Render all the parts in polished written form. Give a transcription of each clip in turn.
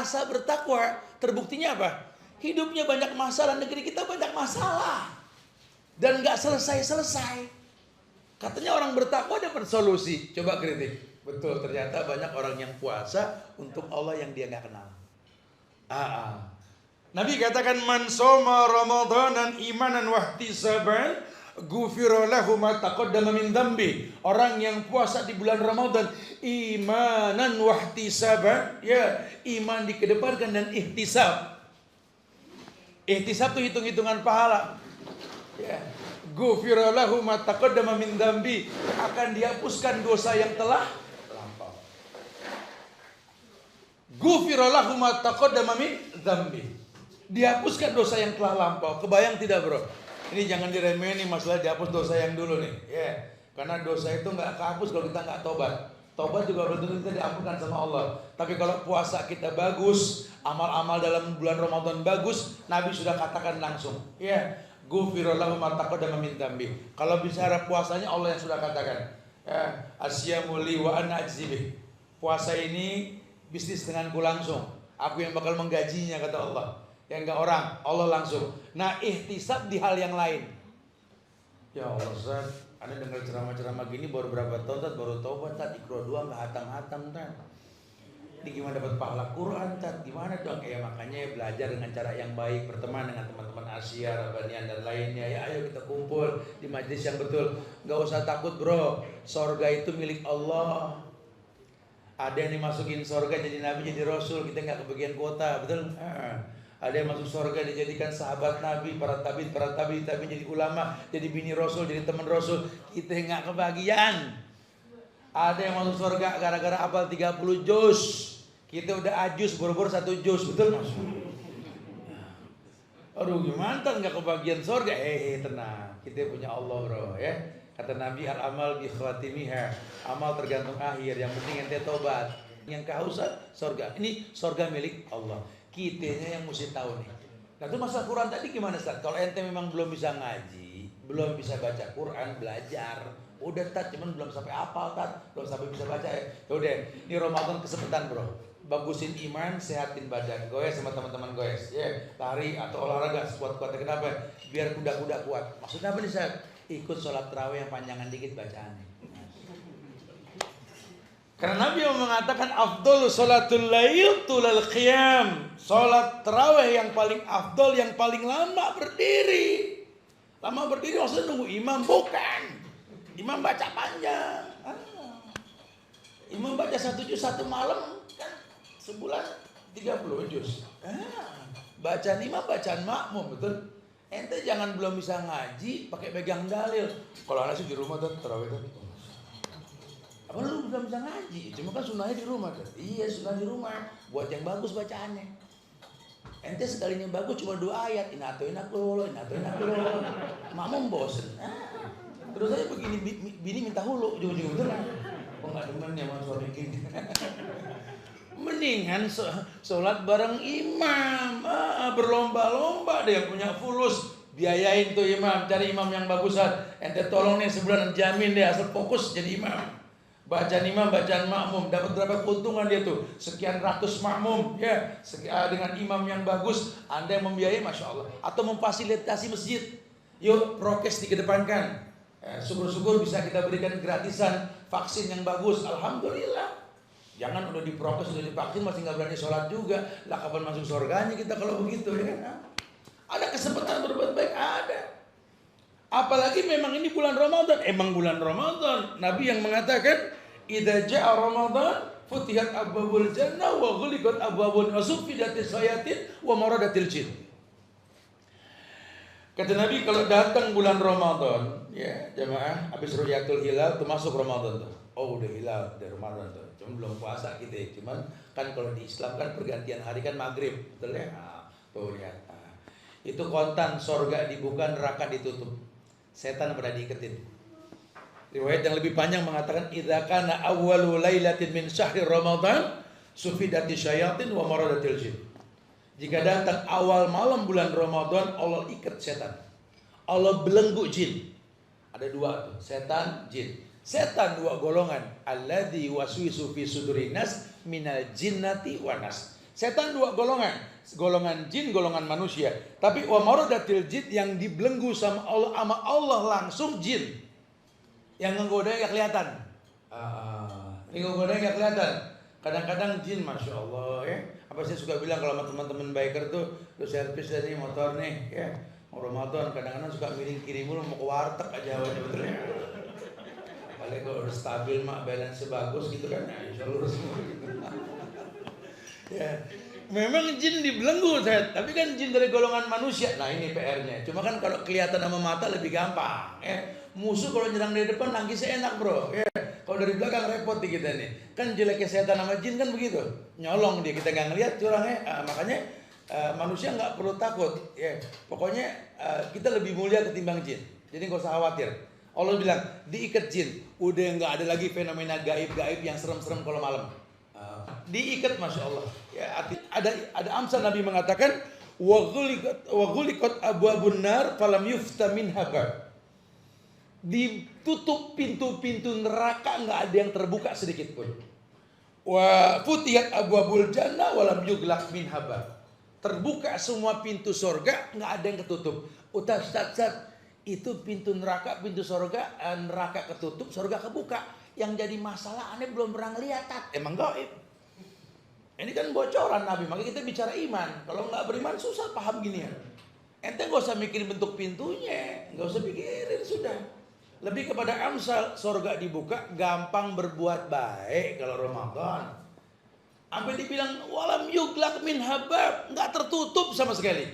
merasa bertakwa. Terbuktinya apa? Hidupnya banyak masalah, negeri kita banyak masalah. Dan gak selesai-selesai. Katanya orang bertakwa dapat solusi. Coba kritik. Betul, ternyata banyak orang yang puasa untuk Allah yang dia gak kenal. Nabi katakan, man soma ramadanan imanan wahtisaban ghufira lahu ma taqaddama min dzambi. Orang yang puasa di bulan Ramadan imanan wahtisaban, ya, iman dikedepankan dan ihtisab. Ihtisab itu hitung-hitungan pahala. Ya. Ghufira lahu ma taqaddama min dzambi, akan dihapuskan dosa yang telah lampau. Ghufira lahu ma taqaddama min dzambi. Dihapuskan dosa yang telah lampau. Kebayang tidak, bro? Ini jangan diremehin nih masalah dihapus dosa yang dulu nih. Ya. Karena dosa itu nggak kehapus kalau kita nggak tobat. Tobat juga belum tentu kita diampunkan sama Allah. Tapi kalau puasa kita bagus, amal-amal dalam bulan Ramadan bagus, Nabi sudah katakan langsung. Ya. Ghufira lahu ma taqaddama min dzambi. Kalau bicara puasanya Allah yang sudah katakan. Ya, asyamu li wa ana ajzibih. Puasa ini bisnis denganku langsung. Aku yang bakal menggajinya, kata Allah. Yang enggak orang, Allah langsung. Nah, ihtisab di hal yang lain. Ya Allah, Ustaz, Anda dengar ceramah-ceramah gini baru berapa tahun, Ustaz? Baru taubat, Ustaz. Iqra 2 enggak hatam-hatam, Ustaz. Ini gimana dapat pahala Quran, Ustaz? Gimana dong? Ya makanya belajar dengan cara yang baik, berteman dengan teman-teman Asia, Rabbanian dan lainnya. Ya ayo kita kumpul di majlis yang betul. Enggak usah takut, bro. Sorga itu milik Allah. Ada yang dimasukin sorga jadi nabi, jadi rasul, kita nggak kebagian kuota, betul? Ada yang masuk surga dijadikan sahabat Nabi, para tabi'in jadi ulama, jadi bini Rasul, jadi teman Rasul. Kita nggak kebagian. Ada yang masuk surga gara-gara hafal 30 juz. Kita udah ajus boro-boro 1 juz, betul Mas? Aduh, gimana nggak kebagian surga? Tenang, kita punya Allah, bro, ya. Kata Nabi, al-amal bi khatimiha. Amal tergantung akhir, yang penting ente tobat. Yang kehausan surga. Ini surga milik Allah. Kitanya yang mesti tahu nih. Nah itu masalah Quran tadi gimana, Ustaz? Kalau ente memang belum bisa ngaji, belum bisa baca Quran, belajar. Udah, Tat, cuman belum sampai hafal, Tat. Belum sampai bisa baca ya. Udah, ini Ramadan kesempatan, bro. Bagusin iman, sehatin badan. Goes sama teman-teman goes. Ya, lari atau olahraga sekuat-kuatnya. Kenapa? Biar kuda-kuda kuat. Maksudnya apa nih, Ustaz? Ikut sholat tarawih yang panjangan dikit bacaannya. Karena Nabi yang mengatakan afdol sholatul lail tulal qiyam. Sholat tarawih yang paling afdol, yang paling lama berdiri. Lama berdiri maksudnya nunggu imam, bukan. Imam baca panjang. Imam baca 1 juz 1 malam, kan sebulan 30 juz. Bacaan imam, bacaan makmum, betul. Ente jangan belum bisa ngaji pakai pegang dalil. Kalau anak sih di rumah tuh tarawih tuh. Apa lu belum bisa ngaji? Cuma kan sunnahnya di rumah kan? Iya, sunnah di rumah. Buat yang bagus bacaannya. Ente sekalinya bagus cuma 2 ayat. Inatoina kulolo. Makmum bosen. Terus aja begini, bini minta hulu. Ujung-ujung betul kan? Kok gak demen ya sama suami gini? Mendingan sholat bareng imam. Berlomba-lomba deh yang punya fulus. Biayain tuh imam. Cari imam yang bagusan. Ente tolong nih sebulan jamin deh asal fokus jadi imam. Bacaan imam, bacaan makmum, dapat berapa keuntungan dia tuh? Sekian ratus makmum, ya. Dengan imam yang bagus, Anda yang membiayai, masya Allah. Atau memfasilitasi masjid. Yuk, prokes dikedepankan. Syukur-syukur bisa kita berikan gratisan vaksin yang bagus. Alhamdulillah. Jangan udah diprokes, udah divaksin masih nggak berani sholat juga. Lah kapan masuk surganya kita kalau begitu, ya kan? Ada kesempatan berbuat baik, ada. Apalagi memang ini bulan Ramadan. Emang bulan Ramadan. Nabi yang mengatakan, idza jaa Ramadan futihat abwabul jannah wa ghuliqat abwabun wasuffidatis sayatin wa maradatil jin. Kata Nabi, kalau datang bulan Ramadan, ya jemaah, habis ru'yatul hilal itu masuk Ramadan tuh. Oh, udah hilal dari Ramadan tuh. Cuma belum puasa kita ya. Cuman kan kalau di Islam kan pergantian hari kan maghrib, betul ya? Tuh lihat. Itu kontan, surga dibuka, neraka ditutup. Setan pada diiketin. Riwayat yang lebih panjang mengatakan idza kana awwalu lailatin min syahri ramadan sufidati syayatin wa maradatil jin. Jika datang awal malam bulan Ramadan, Allah ikat setan. Allah belenggu jin. Ada 2 tuh, setan, jin. Setan 2 golongan. Alladzi waswisu fi sudurin nas minal jinnati wan nas. Setan dua golongan, golongan jin, golongan manusia. Tapi wa maradatil jin yang dibelenggu sama Allah langsung jin. Yang nggoda nggak kelihatan. Yang nggoda nggak kelihatan. Kadang-kadang jin, masya Allah ya. Apa saya suka bilang kalau sama teman-teman biker tuh, lu servis dari motor nih, ya. Mau Ramadan kadang-kadang suka miring kiri mulu, mau ke warteg aja awalnya betulnya. Paling kalau udah stabil mak, balance bagus gitu kan, ya insya Allah semua. Ya, memang jin dibelenggu, tapi kan jin dari golongan manusia. Nah ini PR-nya. Cuma kan kalau kelihatan sama mata lebih gampang. Musuh kalau nyerang dari depan nangkisnya enak bro. Kalau dari belakang repot di kita nih. Kan jeleknya setan sama jin kan begitu. Nyolong dia, kita nggak ngelihat curangnya. Makanya manusia nggak perlu takut. Pokoknya kita lebih mulia ketimbang jin. Jadi nggak usah khawatir. Allah bilang diikat jin. Udah nggak ada lagi fenomena gaib-gaib yang serem-serem kalau malam. Diikat, masya Allah. Ya, ada amsal Nabi mengatakan wa ghuliqat abwabun nar falam yufta minha bab. Ditutup pintu-pintu neraka, nggak ada yang terbuka sedikit pun. Wa futiyat abwabul jannah walam yuglaq minha bab. Terbuka semua pintu surga, nggak ada yang ketutup. Ustaz, itu pintu neraka, pintu surga, neraka ketutup, surga kebuka. Yang jadi masalah aneh belum pernah ngeliat, emang gaib. Ini kan bocoran Nabi, makanya kita bicara iman. Kalau nggak beriman susah paham gini ya. Ente nggak usah mikirin bentuk pintunya, nggak usah pikirin, sudah. Lebih kepada amsal, surga dibuka, gampang berbuat baik kalau Ramadan. Sampai dibilang walam yuglaq min habab, nggak tertutup sama sekali.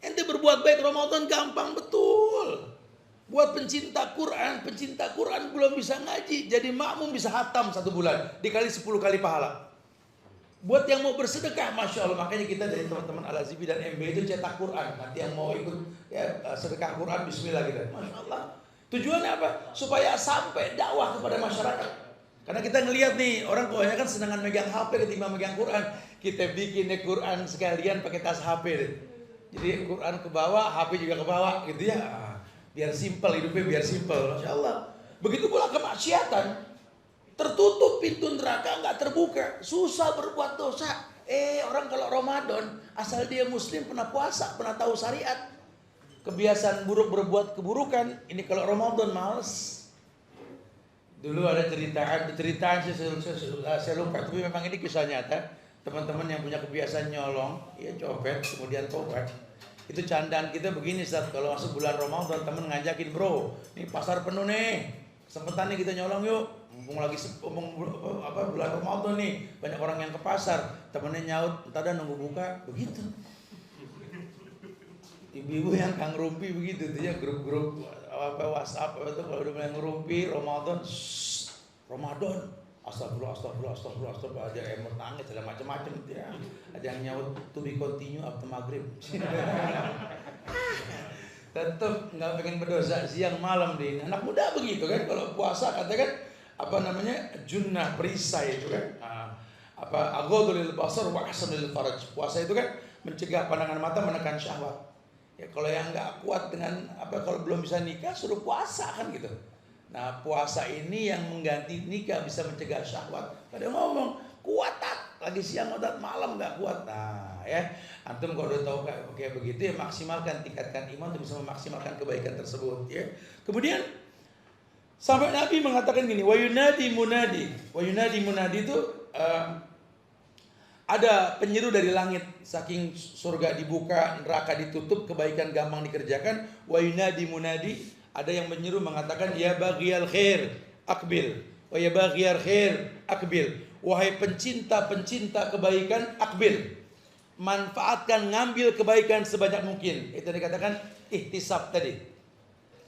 Ente berbuat baik Ramadan gampang betul. Buat pencinta Quran belum bisa ngaji, jadi makmum bisa hatam 1 bulan, dikali 10 kali pahala. Buat yang mau bersedekah, masya Allah, makanya kita dari teman-teman Al-Azibi dan MB itu cetak Quran. Nanti yang mau ikut ya, sedekah Quran, Bismillah gitu. Masya Allah. Tujuannya apa? Supaya sampai dakwah kepada masyarakat. Karena kita ngelihat nih orang kebanyakan senangan megang HP ketimbang megang Quran. Kita bikin Quran sekalian pakai tas HP. Jadi Quran ke bawah, HP juga ke bawah, gitu ya. Biar simpel hidupnya, biar simpel, masya Allah. Begitu pula kemaksiatan. Tertutup pintu neraka, nggak terbuka, susah berbuat dosa. Orang kalau Ramadan asal dia muslim, pernah puasa, pernah tahu syariat, kebiasaan buruk berbuat keburukan, ini kalau Ramadan males. Dulu ada ceritaan saya lupa, tapi memang ini kisah nyata. Teman-teman yang punya kebiasaan nyolong, ya copet, kemudian tobat. Itu candaan kita begini saat kalau masuk bulan Ramadan, temen ngajakin, bro, nih pasar penuh nih, kesempatan nih kita nyolong yuk. Mumpung lagi bulan Ramadan nih, banyak orang yang ke pasar. Temennya nyaut, entar dah nunggu buka, begitu. Ibu-ibu yang kang rumpi begitu tuh ya, grup-grup WhatsApp itu kalau udah mulai ngerumpi Ramadan, Ramadan, astagfirullah, ada yang mau nangis, ada macam-macam ya. Ada yang nyaut to be continue after maghrib. Tetap nggak pengen berdosa siang malam deh. Anak muda begitu kan, kalau puasa katakan junnah, perisai itu kan, aghadul basar wa ahsanul faraj. Puasa itu kan mencegah pandangan mata, menekan syahwat. Ya kalau yang nggak kuat dengan kalau belum bisa nikah suruh puasa kan gitu. Nah puasa ini yang mengganti nikah, bisa mencegah syahwat. Kadang ngomong kuat lagi siang atau malam nggak kuat. Nah ya antum kalau udah tahu kayak begitu ya maksimalkan, tingkatkan iman untuk bisa memaksimalkan kebaikan tersebut ya. Kemudian sampai Nabi mengatakan gini, wa yunadi munadi itu ada penyeru dari langit, saking surga dibuka, neraka ditutup, kebaikan gampang dikerjakan. Wa yunadi munadi, ada yang menyeru mengatakan ya baghiyal khair akbil, wa ya baghiyal khair akbil. Wahai pencinta kebaikan, akbil. Manfaatkan, ngambil kebaikan sebanyak mungkin. Itu dikatakan ihtisab tadi.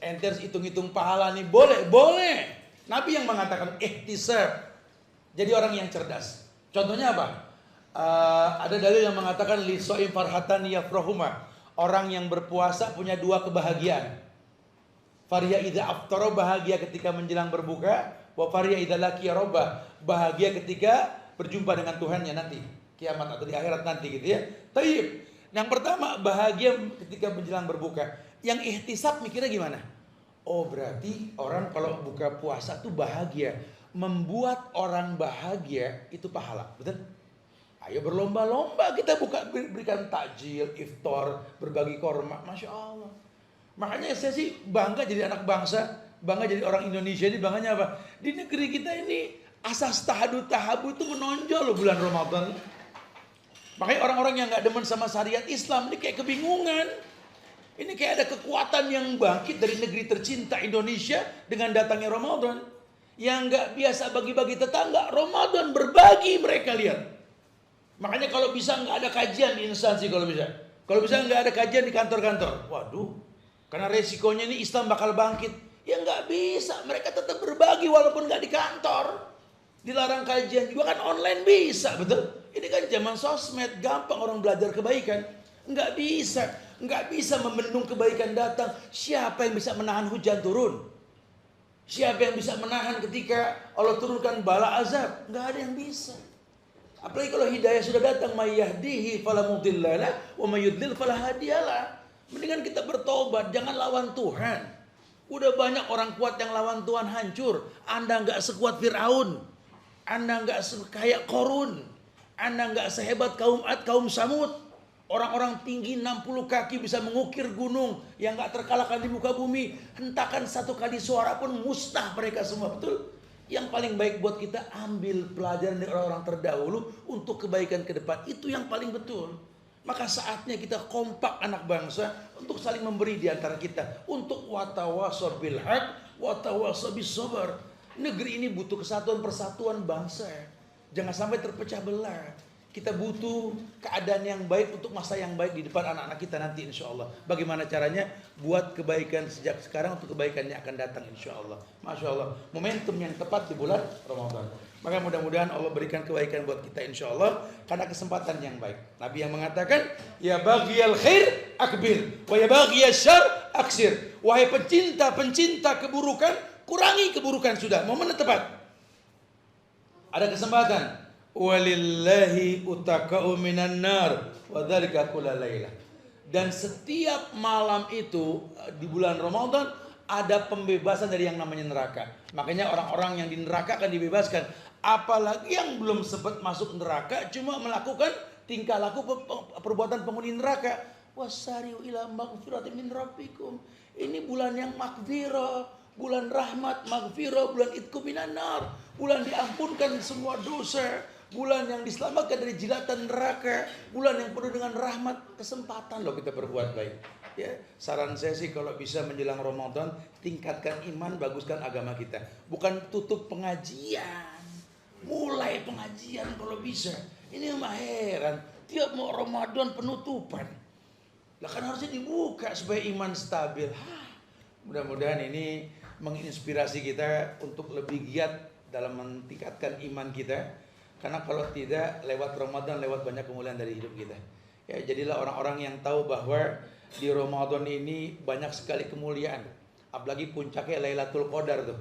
Ente harus hitung-hitung pahala nih, boleh. Nabi yang mengatakan ihtisab. Jadi orang yang cerdas. Contohnya apa? Ada dalil yang mengatakan li shaim farhatan yafrahuma. Orang yang berpuasa punya 2 kebahagiaan. Fariya idza aftara, bahagia ketika menjelang berbuka, wa fariya idza laqiya rabbah, bahagia ketika berjumpa dengan Tuhannya nanti, kiamat atau di akhirat nanti gitu ya. Taib. Yang pertama bahagia ketika menjelang berbuka. Yang ihtisab mikirnya gimana? Oh berarti orang kalau buka puasa tuh bahagia. Membuat orang bahagia itu pahala, betul? Ayo berlomba-lomba kita berikan takjil, iftar, berbagi korma, masya Allah. Makanya saya sih bangga jadi anak bangsa, bangga jadi orang Indonesia. Ini bangganya apa? Di negeri kita ini asas tahabu itu menonjol loh bulan Ramadan. Makanya orang-orang yang nggak demen sama syariat Islam ini kayak kebingungan. Ini kayak ada kekuatan yang bangkit dari negeri tercinta Indonesia dengan datangnya Ramadan. Yang nggak biasa bagi-bagi tetangga, Ramadan berbagi mereka lihat. Makanya kalau bisa nggak ada kajian di instansi kalau bisa. Kalau bisa nggak ada kajian di kantor-kantor. Waduh, karena resikonya ini Islam bakal bangkit. Ya nggak bisa, mereka tetap berbagi walaupun nggak di kantor. Dilarang kajian juga kan online bisa, betul? Ini kan zaman sosmed, gampang orang belajar kebaikan. Nggak bisa membendung kebaikan datang. Siapa yang bisa menahan hujan turun? Siapa yang bisa menahan ketika Allah turunkan bala azab? Nggak ada yang bisa. Apalagi kalau hidayah sudah datang, mayyahdihi fala mudhillalah wa mayyudlil fala hadiyalah. Mendingan kita bertobat, jangan lawan Tuhan. Udah banyak orang kuat yang lawan Tuhan hancur. Anda nggak sekuat Fir'aun, Anda nggak sekaya Korun, Anda nggak sehebat kaum Ad, kaum Samud. Orang-orang tinggi 60 kaki bisa mengukir gunung yang nggak terkalahkan di muka bumi. Hentakan satu kali suara pun musnah mereka semua, betul? Yang paling baik buat kita ambil pelajaran dari orang-orang terdahulu untuk kebaikan ke depan. Itu yang paling betul. Maka saatnya kita kompak anak bangsa untuk saling memberi di antara kita. Untuk watawasau bil haq, watawasau bis sabar. Negeri ini butuh kesatuan persatuan bangsa. Jangan sampai terpecah belah. Kita butuh keadaan yang baik untuk masa yang baik di depan anak-anak kita nanti insya Allah. Bagaimana caranya? Buat kebaikan sejak sekarang untuk kebaikan yang akan datang insya Allah. Masya Allah. Momentum yang tepat di bulan Ramadan. Maka mudah-mudahan Allah berikan kebaikan buat kita insya Allah. Karena kesempatan yang baik. Nabi yang mengatakan, ya baghiyal khair akbil, wa ya baghiyal syar aksir. Wahai pencinta keburukan, kurangi keburukan sudah. Momen tepat. Ada kesempatan. Walillahi utaka'u minan nar wa dzalika kullalaila. Dan setiap malam itu di bulan Ramadan ada pembebasan dari yang namanya neraka. Makanya orang-orang yang di neraka akan dibebaskan. Apalagi yang belum sempat masuk neraka cuma melakukan tingkah laku perbuatan penghuni neraka. Wasari'u ila maghfiratin min rabbikum. Ini bulan yang maghfirah, bulan rahmat, maghfirah, bulan itqu minan nar, bulan diampunkan semua dosa. Bulan yang diselamatkan dari jilatan neraka, bulan yang penuh dengan rahmat, kesempatan loh kita berbuat baik. Ya, saran saya sih kalau bisa menjelang Ramadan, tingkatkan iman, baguskan agama kita. Bukan tutup pengajian, mulai pengajian kalau bisa. Ini mah heran, tiap mau Ramadan penutupan. Lah kan harusnya dibuka supaya iman stabil. Mudah-mudahan ini menginspirasi kita untuk lebih giat dalam meningkatkan iman kita. Karena kalau tidak, lewat Ramadan, lewat banyak kemuliaan dari hidup kita. Ya, jadilah orang-orang yang tahu bahwa di Ramadan ini banyak sekali kemuliaan. Apalagi puncaknya Lailatul Qadar tuh.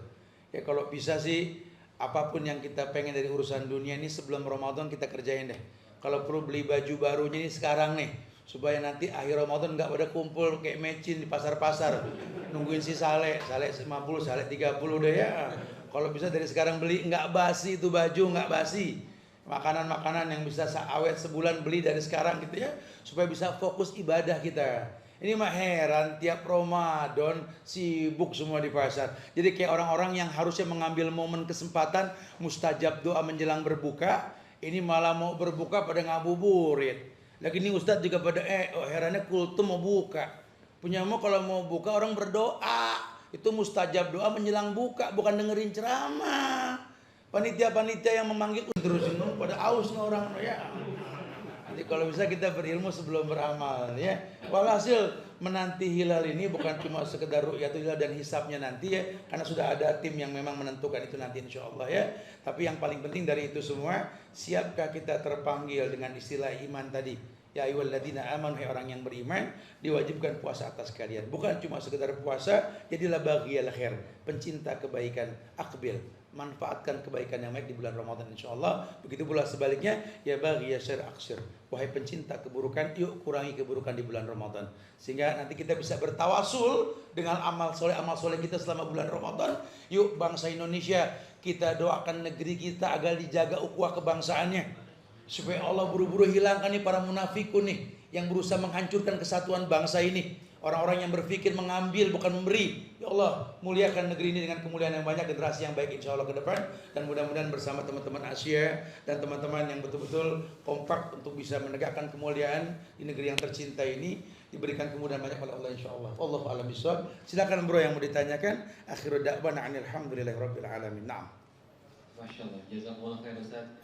Ya kalau bisa sih, apapun yang kita pengen dari urusan dunia ini sebelum Ramadan kita kerjain deh. Kalau perlu beli baju barunya ini sekarang nih. Supaya nanti akhir Ramadan nggak pada kumpul kayak mecin di pasar-pasar. Nungguin si Saleh 50, Saleh 30 deh ya. Kalau bisa dari sekarang beli, nggak basi itu baju, nggak basi. Makanan-makanan yang bisa awet sebulan beli dari sekarang gitu ya, supaya bisa fokus ibadah kita. Ini mah heran, tiap Ramadan sibuk semua di pasar. Jadi kayak orang-orang yang harusnya mengambil momen kesempatan mustajab doa menjelang berbuka, ini malah mau berbuka pada ngabuburit. Lagi ini Ustadz juga pada herannya kultum mau buka. Punya mau kalau mau buka orang berdoa, itu mustajab doa menjelang buka, bukan dengerin ceramah. Panitia-panitia yang memanggil terus pada aus orang ya. Nanti kalau bisa kita berilmu sebelum beramal ya. Walhasil menanti hilal ini bukan cuma sekedar ru'yatul hilal dan hisabnya nanti ya, karena sudah ada tim yang memang menentukan itu nanti insyaallah ya. Tapi yang paling penting dari itu semua, siapkah kita terpanggil dengan istilah iman tadi? Ya ayyuhalladzina amanu, hai orang yang beriman, diwajibkan puasa atas kalian. Bukan cuma sekedar puasa, jadilah baghiyal khair, pencinta kebaikan, akbil, manfaatkan kebaikan yang baik di bulan Ramadan insyaallah. Begitu pula sebaliknya, ya baghiyal syarr aksir, wahai pencinta keburukan, yuk kurangi keburukan di bulan Ramadan. Sehingga nanti kita bisa bertawasul dengan amal soleh kita selama bulan Ramadan. Yuk bangsa Indonesia, kita doakan negeri kita agar dijaga ukhuwah kebangsaannya. Supaya Allah buru-buru hilangkan nih para munafikun nih yang berusaha menghancurkan kesatuan bangsa ini. Orang-orang yang berpikir mengambil bukan memberi. Ya Allah, muliakan negeri ini dengan kemuliaan yang banyak, generasi yang baik insya Allah ke depan. Dan mudah-mudahan bersama teman-teman Asia dan teman-teman yang betul-betul kompak untuk bisa menegakkan kemuliaan di negeri yang tercinta ini, diberikan kemudahan banyak oleh Allah insya Allah. Wallahu a'lam bishawab. Silakan bro yang mau ditanyakan. Akhiru da'wana 'anil hamdulillahi rabbil alamin. Naam. Masya Allah, jazakumullah khair Ustaz.